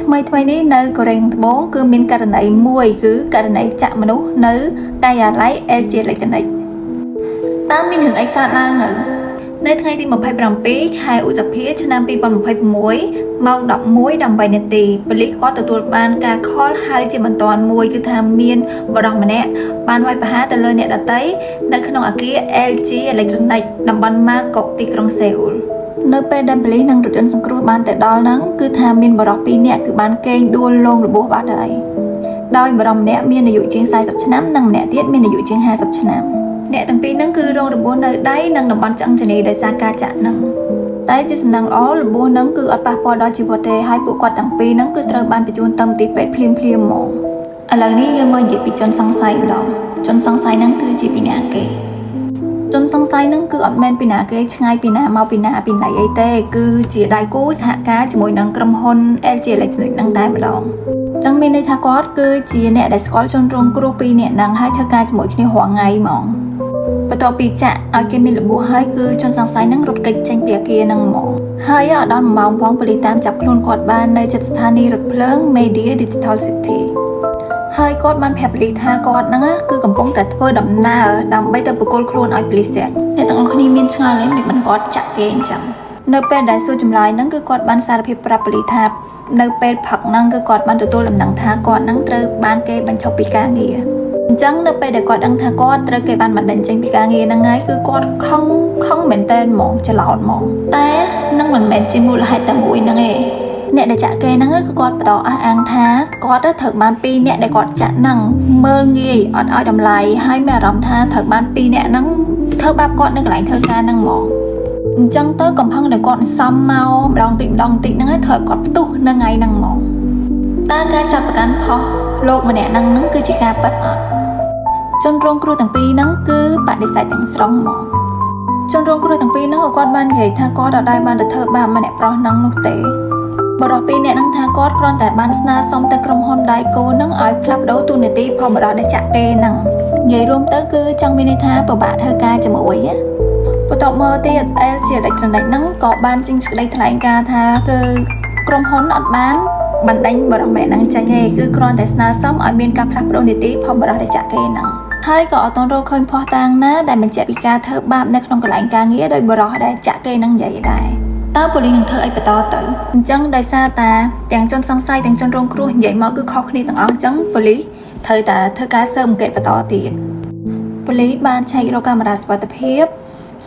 ថ្មីនេះនៅកូរ៉េត្បូងគឺមានករណីមួយគឺករណីចាក់មនុស្សនៅការិយាល័យ LG Electronic តើមានរឿងអីកើតឡើងនៅថ្ងៃទី27ខែឧសភាឆ្នាំ2026ម៉ោង 11:08 នាទីប៉ូលីសគាត់ទទួលបានការខលហៅជាបន្ទាន់មួយគឺថាមានបរិសម្នាក់បានវាយប្រហារទៅលើអ្នកដទៃនៅក្នុងអគារ LG Electronic តំបន់ម៉ាកុកទីក្រុងសេអ៊ូលនៅពេលដែលប៉ូលីសនិងរថយន្តសង្គ្រោះបានទៅដល់ហ្នឹងគឺថាមានបរិសុទ្ធ2នាក់គឺបានកេងដួលលងរបួសបាត់ហើយដោយបរិសុទ្ធម្នាក់មានអាយុជាង40ឆ្នាំនិងម្នាក់ទៀតមានអាយុជាង50ឆ្នាំអ្នកទាំងពីរហ្នឹងគឺរងរបួសនៅដៃនិងតំបន់ឆ្អឹងជំនីដោយសារការចាក់ហ្នឹងតែជាសំណាងល្អរបួសហ្នឹងគឺអត់ប៉ះពាល់ដល់ជីវិតទេហើយពួកគាត់ទាំងពីរហ្នឹងគឺត្រូវបានបញ្ជូនទៅមន្ទីរពេទ្យភ្លាមហ្មងឥឡូវនេះយើងមកនិយាយពីជនសង្ស័យម្ដងជនសង្ស័យហ្នឹងគឺជាពីណាគេជនសង្ស័យហ្នឹងគឺអត់មែនពីណាគេឆ្ងាយពីណាមកពីណាពីណីអីទេគឺជាដៃគូសហការជាមួយនឹងក្រុមហ៊ុន LG Electronic ហ្នឹងតែម្ដងចឹងមានន័យថាគាត់គឺជាអ្នកដែលស្គាល់ជនរងគ្រោះពីរនាក់ហ្នឹងហើយធ្វើការជាមួយគ្នារាល់ថ្ងៃហ្មងបន្ទាប់ពីចាក់ឲ្យគេមានរបួសហើយគឺជនសង្ស័យហ្នឹងរត់គេចចេញពីអគារហ្នឹងហ្មងហើយដល់1ម៉ោងផងប៉ូលីសតាមចាប់ខ្លួនគាត់បាននៅជិតស្ថានីយ៍រថភ្លើង Media Digital City ហើយគាត់បានប្រាប់ប៉ូលីសថាគាត់ហ្នឹងគឺកំពុងតែធ្វើដំណើរដើម្បីទៅប្រគល់ខ្លួនឲ្យប៉ូលីសអ្នកទាំងអស់គ្នាមានឆ្ងល់ទេមិនគាត់ចាក់គេអញ្ចឹងនៅពេលដែលសួរចម្លើយហ្នឹងគឺគាត់បានសារភាពប្រាប់ប៉ូលីសថានៅពេលផឹកហ្នឹងគឺគាត់បានទទួលដំណឹងថាគាត់ហ្នឹងត្រូវបានគេបញ្ឈប់ពីការងារអញ្ចឹងនៅពេលដែលគាត់ដឹងថាគាត់ត្រូវគេបានបណ្តេញចេញពីការងារហ្នឹងហើយគឺគាត់ខឹងមែនតើហ្មងច្រឡោតហ្មងតែនឹងមិនមែនជាមូលហេតុតែមួយហ្នឹងទេអ្នកដែលចាក់គេហ្នឹងគឺគាត់បន្តអះអាងថាគាត់ត្រូវបាន2នាក់ដែលគាត់ចាក់ហ្នឹងមើលងាយអត់ឲ្យតម្លៃហើយមានអារម្មណ៍ថាត្រូវបាន2នាក់ហ្នឹងធ្វើបាបគាត់នៅកន្លែងធ្វើការហ្នឹងហ្មងអញ្ចឹងទៅកំផឹងដែលគាត់សំមកម្ដងតិចហ្នឹងហើយធ្វើឲ្យគាត់ផ្ទុះនៅថ្ងៃហ្នឹងហ្មងតើការចាប់ប្រកាន់ផុសលោកម្នាក់ហ្នឹងគឺជាការប៉ັດអត់ជនរងគ្រោះទាំងពីរហ្នឹងគឺបដិសេធទាំងស្រុងហ្មងជនរងគ្រោះទាំងពីរហ្នឹងក៏គាត់បាននិយាយថាគាត់អត់ដែលបានទៅធ្វើបាបម្នាក់ប្រុសហ្នឹងនោះទេបរិសុទ្ធពីរនាក់ហ្នឹងថាគាត់គ្រាន់តែបានស្នើសុំទៅក្រុមហ៊ុនដៃគូហ្នឹងឲ្យផ្លាស់ប្ដូរទូនាទីផលបរិសុទ្ធដែលចាក់គេហ្នឹងនិយាយរួមទៅគឺចង់មានន័យថាពិបាកធ្វើការជាមួយណាបន្ទាប់មកទៀត LG Electronic ហ្នឹងក៏បានចេញសេចក្តីថ្លែងការណ៍ថាគឺក្រុមហ៊ុនអត់បានបណ្ដេញបរិសុទ្ធម្នាក់ហ្នឹងចេញទេគឺគ្រាន់តែស្នើសុំឲ្យមានការផ្លាស់ប្ដូរនីតិផលបរិសុទ្ធដែលចាក់គេហ្នឹងហើយក៏អត់ទាន់រកឃើញភស្តុតាងណាដែលបញ្ជាក់ពីការធ្វើបាបនៅក្នុងកន្លែងការងារដោយបរិសុទ្ធដែលចាក់គេហ្នឹងនិយាយដែរតើប៉ូលីសនឹងធ្វើអីបន្តទៅអញ្ចឹងដោយសារតាទាំងជនសង្ស័យទាំងជនរងគ្រោះនិយាយមកគឺខុសគ្នាទាំងអស់អញ្ចឹងប៉ូលីសត្រូវតែធ្វើការស៊ើបអង្កេតបន្តទៀតប៉ូលីសបានឆែករកកាមេរ៉ាសុវត្ថិភាព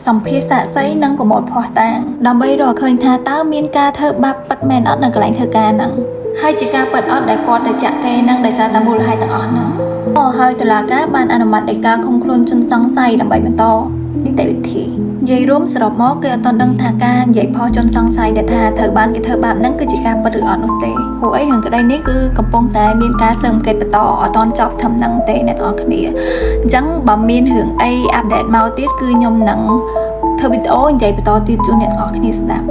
សម្ភារសាកសីនិងប្រមូលភស្តុតាងដើម្បីរកឃើញថាតើមានការធ្វើបាបពិតមែនអត់នៅកន្លែងធ្វើការហ្នឹងហើយជាការពិតអត់ដែលគាត់ទៅចាក់គេហ្នឹងដោយសារតែមូលហេតុទាំងអស់ហ្នឹងហើយតុលាការបានអនុម័តដីកាឃុំខ្លួនជនសង្ស័យដើម្បីបន្តនីតិវិធីនិយាយរួមសរុបមកគេអត់ទាន់ដឹងថាការនិយាយផុសជនសង្ស័យដែលថាត្រូវបានគេធ្វើបាបហ្នឹងគឺជាការពិតឬអត់នោះទេព្រោះអីរឿងក្តីនេះគឺកំពុងតែមានការស៊ើបអង្កេតបន្តអត់ទាន់ចប់ធំហ្នឹងទេអ្នកទាំងអស់គ្នាអញ្ចឹងបើមានរឿងអីអាប់ដេតមកទៀតគឺខ្ញុំនឹងធ្វើវីដេអូនិយាយបន្តទៀតជូនអ្នកទាំងអស់គ្នាស្ដាប់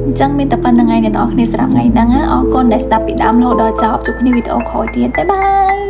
អញ្ចឹងមានតែប៉ុណ្្នឹងឯងអ្នកទាំងអស់គ្នាសម្រាប់ថ្ងៃហ្នឹងអរគុណដែលស្ដាប់ពីដើមរហូតដល់ចប់ជួបគ្នាវីដេអូក្រោយទៀតបាយបាយ